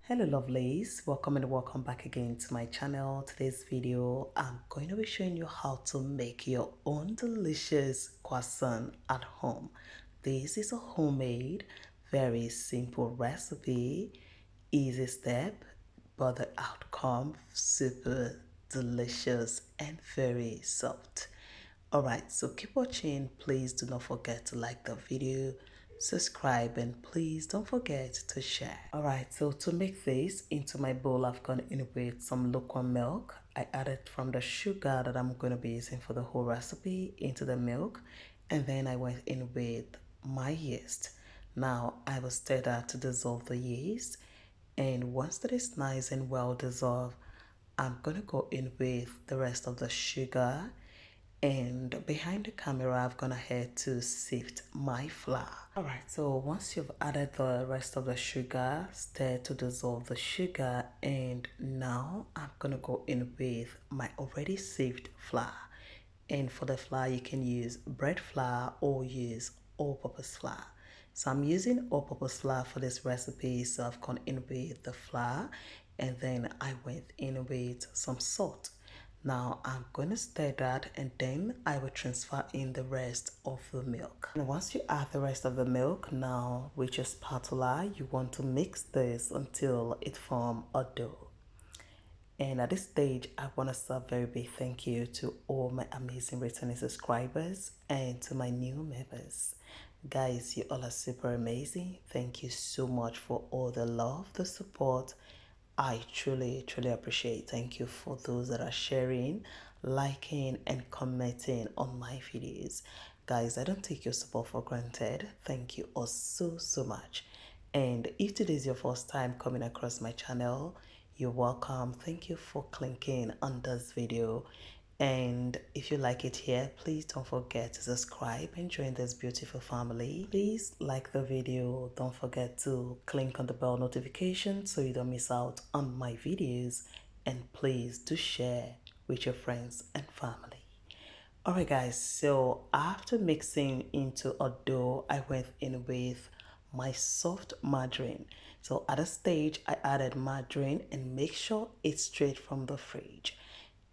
Hello lovelies, welcome back again to my channel. Today's video I'm going to be showing you how to make your own delicious croissant at home. This is a homemade, very simple recipe, easy step, but the outcome super delicious and very soft. Alright, so keep watching. Please do not forget to like the video, subscribe, and please don't forget to share. Alright, so to make this into my bowl, I've gone in with some lukewarm milk. I added from the sugar that I'm going to be using for the whole recipe into the milk, and then I went in with my yeast. Now I will stir that to dissolve the yeast, and once that is nice and well dissolved, I'm going to go in with the rest of the sugar, and behind the camera I've gone ahead to sift my flour. Alright, so once you've added the rest of the sugar, stir to dissolve the sugar, and now I'm gonna go in with my already sieved flour. And for the flour you can use bread flour or use all-purpose flour. So I'm using all-purpose flour for this recipe, so I've gone in with the flour and then I went in with some salt. Now I'm going to stir that, and then I will transfer in the rest of the milk. And once you add the rest of the milk, now with your spatula you want to mix this until it forms a dough. And at this stage, I want to say a very big thank you to all my amazing returning subscribers and to my new members. Guys, you all are super amazing. Thank you so much for all the love, the support. I truly appreciate. Thank you for those that are sharing, liking, and commenting on my videos. Guys, I don't take your support for granted. Thank you all so much. And if today is your first time coming across my channel, you're welcome. Thank you for clicking on this video. And if you like it here, please don't forget to subscribe and join this beautiful family. Please like the video. Don't forget to click on the bell notification so you don't miss out on my videos. And please do share with your friends and family. Alright guys, so after mixing into a dough, I went in with my soft margarine. So at a stage, I added margarine, and make sure it's straight from the fridge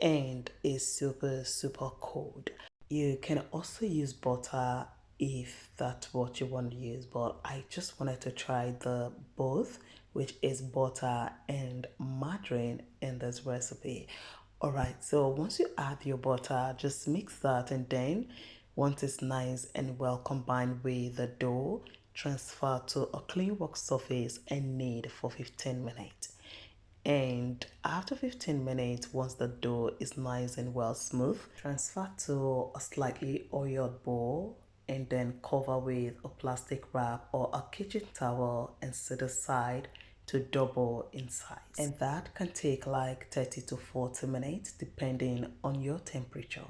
and is super cold. You can also use butter if that's what you want to use, but I just wanted to try the both, which is butter and margarine in this recipe. Alright, so once you add your butter, just mix that, and then once it's nice and well combined with the dough, transfer to a clean work surface and knead for 15 minutes. And after 15 minutes, once the dough is nice and well smooth, transfer to a slightly oiled bowl and then cover with a plastic wrap or a kitchen towel and set aside to double in size. And that can take like 30 to 40 minutes depending on your temperature.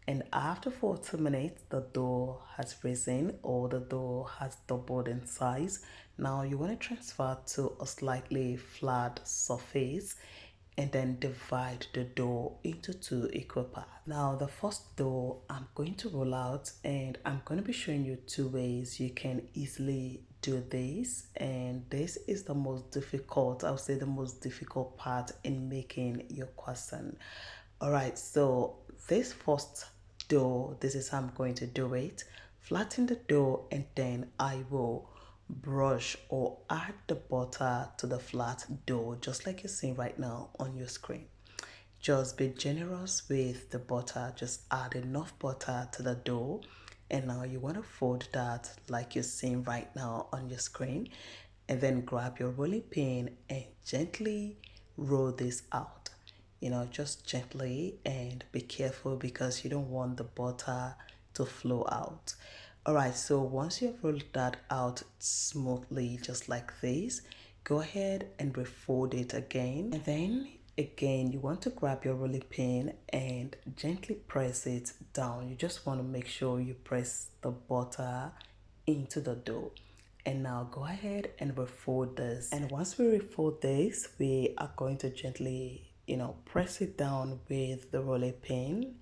And after 40 minutes, the dough has risen or the dough has doubled in size. Now you want to transfer to a slightly flat surface and then divide the dough into two equal parts. Now the first dough I'm going to roll out, and I'm going to be showing you two ways you can easily do this, and this is the most difficult, I would say the most difficult part in making your croissant. Alright, so this first dough, this is how I'm going to do it. Flatten the dough, and then I will brush or add the butter to the flat dough just like you're seeing right now on your screen. Just be generous with the butter, just add enough butter to the dough, and now you want to fold that like you're seeing right now on your screen, and then grab your rolling pin and gently roll this out, just gently, and be careful because you don't want the butter to flow out. Alright, so once you've rolled that out smoothly just like this, go ahead and refold it again, and then again you want to grab your rolling pin and gently press it down. You just want to make sure you press the butter into the dough. And now go ahead and refold this, and once we refold this, we are going to gently press it down with the rolling pin,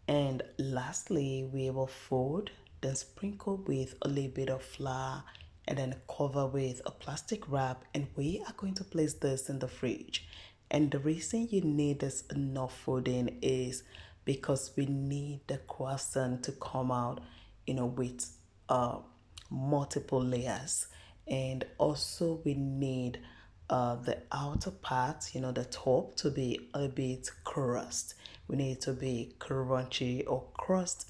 and lastly we will fold, then sprinkle with a little bit of flour and then cover with a plastic wrap, and we are going to place this in the fridge. And the reason you need this enough folding is because we need the croissant to come out, with multiple layers. And also we need the outer part, the top, to be a bit crust. We need it to be crunchy or crust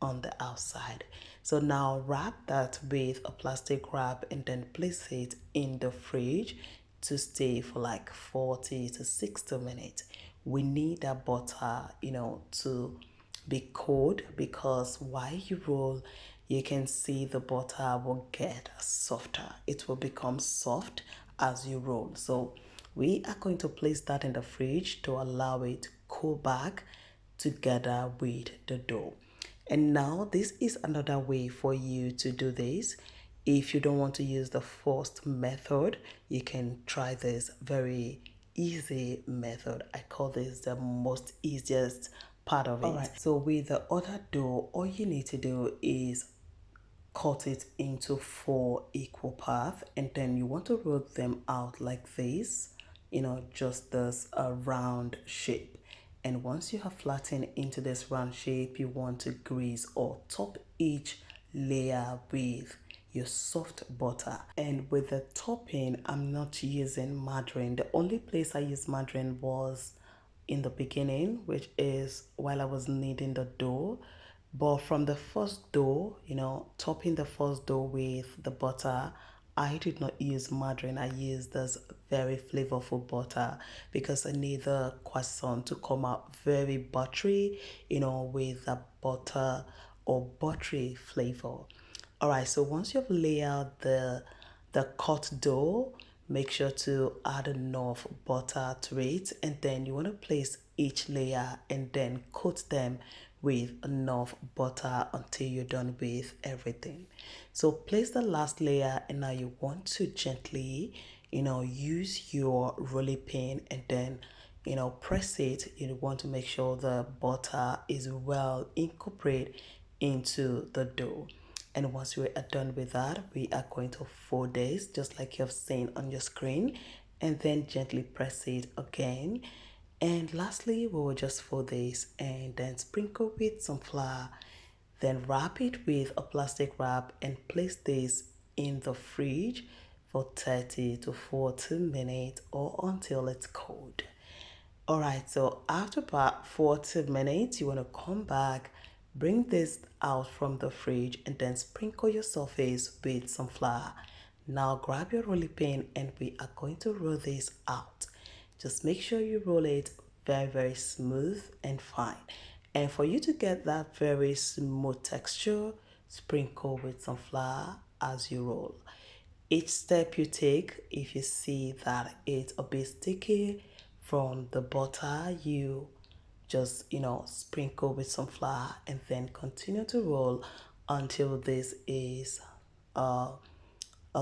on the outside. So now wrap that with a plastic wrap and then place it in the fridge to stay for like 40 to 60 minutes. We need that butter, to be cold, because while you roll, you can see the butter will get softer. It will become soft as you roll. So we are going to place that in the fridge to allow it to cool back together with the dough. And now this is another way for you to do this. If you don't want to use the first method, you can try this very easy method. I call this the most easiest part of it. All right, so with the other dough, all you need to do is cut it into 4 equal parts, and then you want to roll them out like this, just this round shape. And once you have flattened into this round shape, you want to grease or top each layer with your soft butter. And with the topping, I'm not using margarine. The only place I used margarine was in the beginning, which is while I was kneading the dough. But from the first dough, topping the first dough with the butter, I did not use margarine. I used this very flavorful butter because I need the croissant to come out very buttery, with a butter or buttery flavor. All right, so once you've layered the cut dough, make sure to add enough butter to it, and then you want to place each layer and then coat them with enough butter until you're done with everything. So place the last layer, and now you want to gently, use your rolling pin and then, press it. You want to make sure the butter is well incorporated into the dough. And once we are done with that, we are going to fold this just like you've seen on your screen, and then gently press it again. And lastly, we will just fold this and then sprinkle with some flour, then wrap it with a plastic wrap and place this in the fridge for 30 to 40 minutes or until it's cold. All right, so after about 40 minutes, you want to come back, bring this out from the fridge, and then sprinkle your surface with some flour. Now grab your rolling pin and we are going to roll this out. Just make sure you roll it very, very smooth and fine. And for you to get that very smooth texture, sprinkle with some flour as you roll. Each step you take, if you see that it's a bit sticky from the butter, you just, sprinkle with some flour and then continue to roll until this is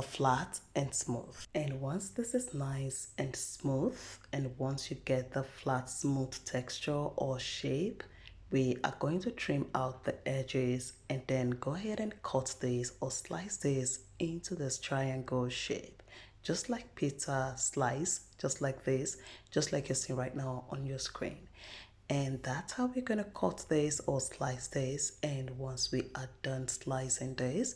flat and smooth. And once this is nice and smooth, and once you get the flat smooth texture or shape, we are going to trim out the edges and then go ahead and cut this or slice this into this triangle shape, just like pizza slice, just like this, just like you're seeing right now on your screen. And that's how we're going to cut this or slice this. And once we are done slicing this,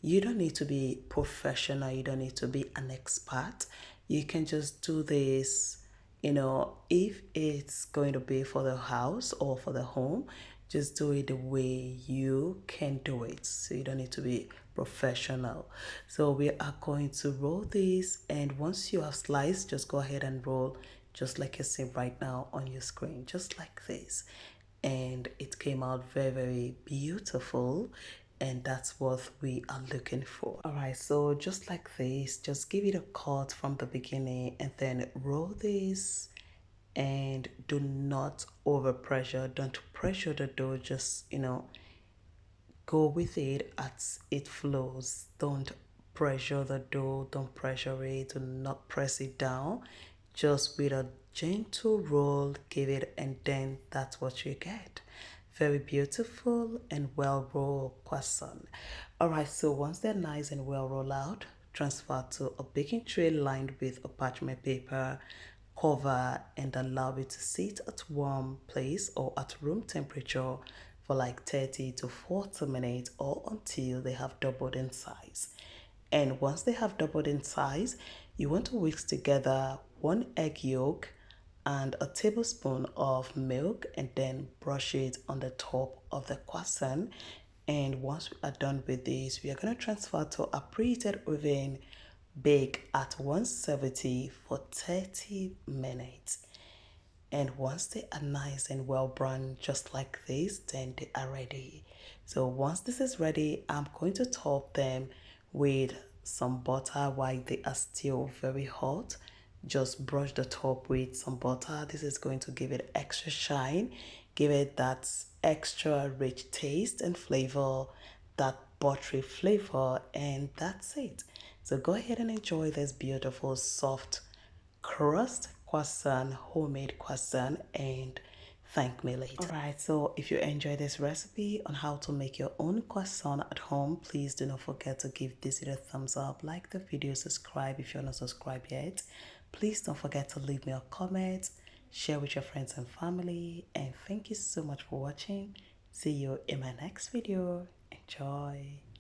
you don't need to be professional, you don't need to be an expert. You can just do this, if it's going to be for the house or for the home, just do it the way you can do it. So you don't need to be professional. So we are going to roll this, and once you have sliced, just go ahead and roll just like you see right now on your screen, just like this. And it came out very, very beautiful, and that's what we are looking for. All right, so just like this, just give it a cut from the beginning and then roll this, and do not over pressure. Don't pressure the dough, just go with it as it flows. Don't pressure the dough, don't pressure it, do not press it down. Just with a gentle roll, give it, and then that's what you get. very beautiful and well rolled croissant. Alright, so once they're nice and well rolled out, transfer to a baking tray lined with a parchment paper, cover and allow it to sit at warm place or at room temperature for like 30 to 40 minutes or until they have doubled in size. And once they have doubled in size, you want to whisk together 1 egg yolk and a tablespoon of milk and then brush it on the top of the croissant. And once we are done with this, we are going to transfer to a preheated oven, bake at 170 for 30 minutes. And once they are nice and well browned just like this, then they are ready. So once this is ready, I'm going to top them with some butter while they are still very hot. Just brush the top with some butter. This is going to give it extra shine, give it that extra rich taste and flavor, that buttery flavor, and that's it. So go ahead and enjoy this beautiful soft crust croissant, homemade croissant, and thank me later. Alright, so if you enjoy this recipe on how to make your own croissant at home, please do not forget to give this video a thumbs up, like the video, subscribe if you're not subscribed yet. Please don't forget to leave me a comment, share with your friends and family, and thank you so much for watching. See you in my next video. Enjoy.